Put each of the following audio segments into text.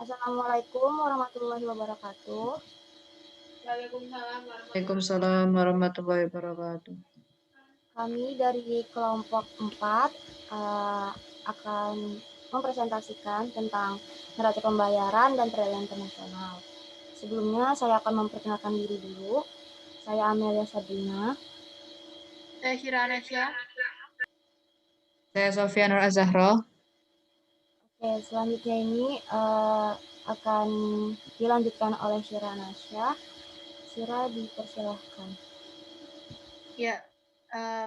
Assalamualaikum warahmatullahi wabarakatuh. Waalaikumsalam warahmatullahi wabarakatuh. Kami dari kelompok 4 akan mempresentasikan tentang neraca pembayaran dan perdagangan internasional. Sebelumnya saya akan memperkenalkan diri dulu. Saya Amelia Sabrina. Saya Syira Nasya. Saya Sofia Nur Azahro. Oke, selanjutnya ini akan dilanjutkan oleh Syira Nasya. Syira, dipersilahkan. Ya,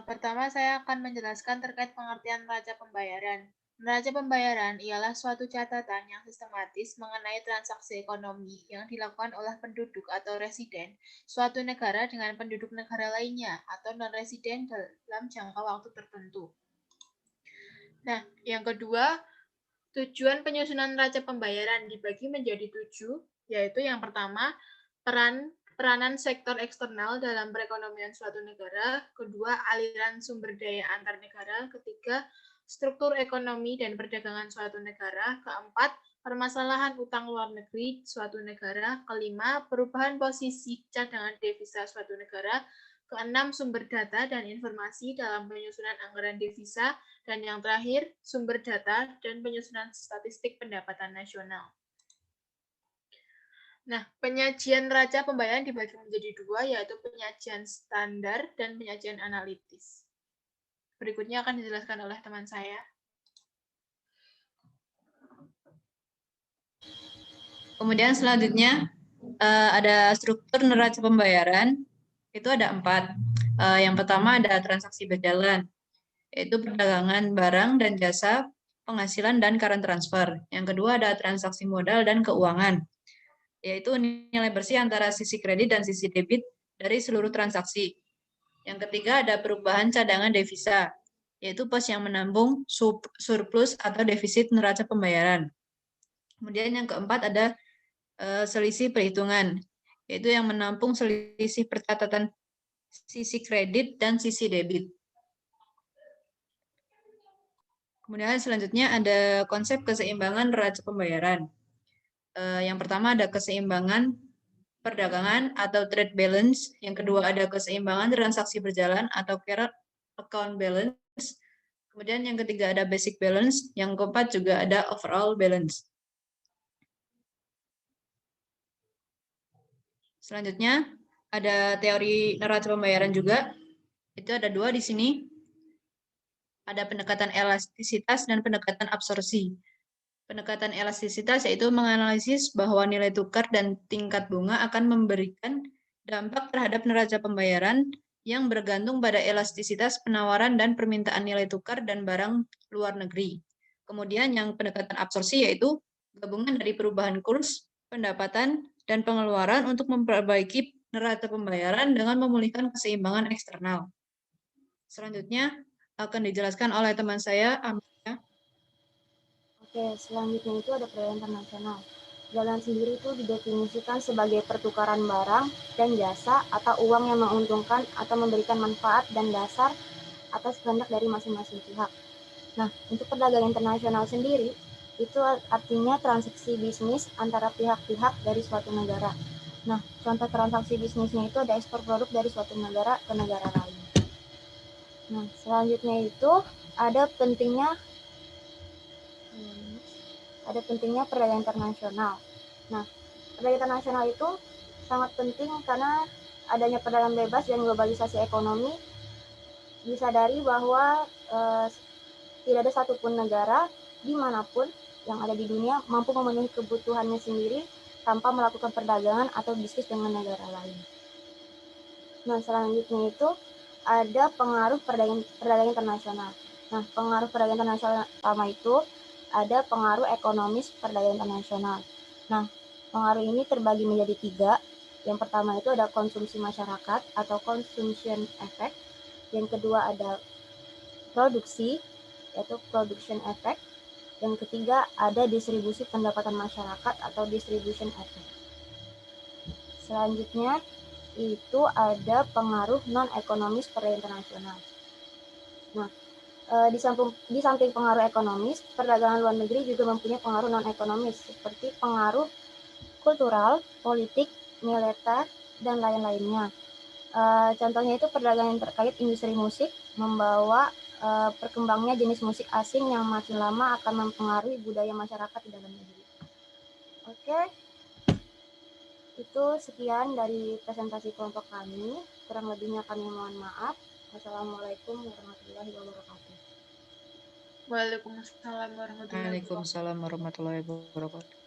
pertama saya akan menjelaskan terkait pengertian neraca pembayaran. Neraca pembayaran ialah suatu catatan yang sistematis mengenai transaksi ekonomi yang dilakukan oleh penduduk atau residen suatu negara dengan penduduk negara lainnya atau non-residen dalam jangka waktu tertentu. Nah, yang kedua, tujuan penyusunan neraca pembayaran dibagi menjadi 7, yaitu yang pertama, peranan sektor eksternal dalam perekonomian suatu negara, kedua, aliran sumber daya antar negara, ketiga, struktur ekonomi dan perdagangan suatu negara, keempat, permasalahan utang luar negeri suatu negara, kelima, perubahan posisi cadangan devisa suatu negara, keenam, sumber data dan informasi dalam penyusunan anggaran devisa, dan yang terakhir, sumber data dan penyusunan statistik pendapatan nasional. Nah, penyajian neraca pembayaran dibagi menjadi 2, yaitu penyajian standar dan penyajian analitis. Berikutnya akan dijelaskan oleh teman saya. Kemudian selanjutnya ada struktur neraca pembayaran. Itu ada 4. Yang pertama ada transaksi berjalan, yaitu perdagangan barang dan jasa, penghasilan dan current transfer. Yang kedua ada transaksi modal dan keuangan, yaitu nilai bersih antara sisi kredit dan sisi debit dari seluruh transaksi. Yang ketiga ada perubahan cadangan devisa, yaitu pos yang menampung surplus atau defisit neraca pembayaran. Kemudian yang keempat ada selisih perhitungan, yaitu yang menampung selisih percatatan sisi kredit dan sisi debit. Kemudian selanjutnya ada konsep keseimbangan neraca pembayaran. Yang pertama ada keseimbangan perdagangan atau trade balance, yang kedua ada keseimbangan transaksi berjalan atau current account balance, kemudian yang ketiga ada basic balance, yang keempat juga ada overall balance. Selanjutnya ada teori neraca pembayaran juga, itu ada 2 di sini. Ada pendekatan elastisitas dan pendekatan absorpsi. Pendekatan elastisitas yaitu menganalisis bahwa nilai tukar dan tingkat bunga akan memberikan dampak terhadap neraca pembayaran yang bergantung pada elastisitas penawaran dan permintaan nilai tukar dan barang luar negeri. Kemudian yang pendekatan absorpsi yaitu gabungan dari perubahan kurs, pendapatan, dan pengeluaran untuk memperbaiki neraca pembayaran dengan memulihkan keseimbangan eksternal. Selanjutnya akan dijelaskan oleh teman saya, Amelia. Oke, selanjutnya itu ada perdagangan internasional. Perdagangan sendiri itu didefinisikan sebagai pertukaran barang dan jasa atau uang yang menguntungkan atau memberikan manfaat dan dasar atas kehendak dari masing-masing pihak. Nah, untuk perdagangan internasional sendiri, itu artinya transaksi bisnis antara pihak-pihak dari suatu negara. Nah, contoh transaksi bisnisnya itu ada ekspor produk dari suatu negara ke negara lain. Nah, selanjutnya itu ada pentingnya perdagangan internasional. Nah, perdagangan internasional itu sangat penting karena adanya perdagangan bebas dan globalisasi ekonomi disadari bahwa tidak ada satupun negara dimanapun yang ada di dunia mampu memenuhi kebutuhannya sendiri tanpa melakukan perdagangan atau bisnis dengan negara lain. Nah, selanjutnya itu ada pengaruh perdagangan internasional. Nah, pengaruh perdagangan internasional pertama itu ada pengaruh ekonomis perdagangan internasional. Nah, pengaruh ini terbagi menjadi 3. Yang pertama itu ada konsumsi masyarakat atau consumption effect. Yang kedua ada produksi, yaitu production effect. Yang ketiga ada distribusi pendapatan masyarakat atau distribution effect. Selanjutnya itu ada pengaruh non-ekonomis perdagangan internasional. Nah, Di samping pengaruh ekonomis, perdagangan luar negeri juga mempunyai pengaruh non-ekonomis, seperti pengaruh kultural, politik, militer, dan lain-lainnya. Contohnya itu perdagangan terkait industri musik, membawa perkembangnya jenis musik asing yang makin lama akan mempengaruhi budaya masyarakat di dalam negeri. Oke, itu sekian dari presentasi kelompok kami. Kurang lebihnya kami mohon maaf. Wassalamualaikum warahmatullahi wabarakatuh. Waalaikumsalam warahmatullahi wabarakatuh. Waalaikumsalam warahmatullahi wabarakatuh.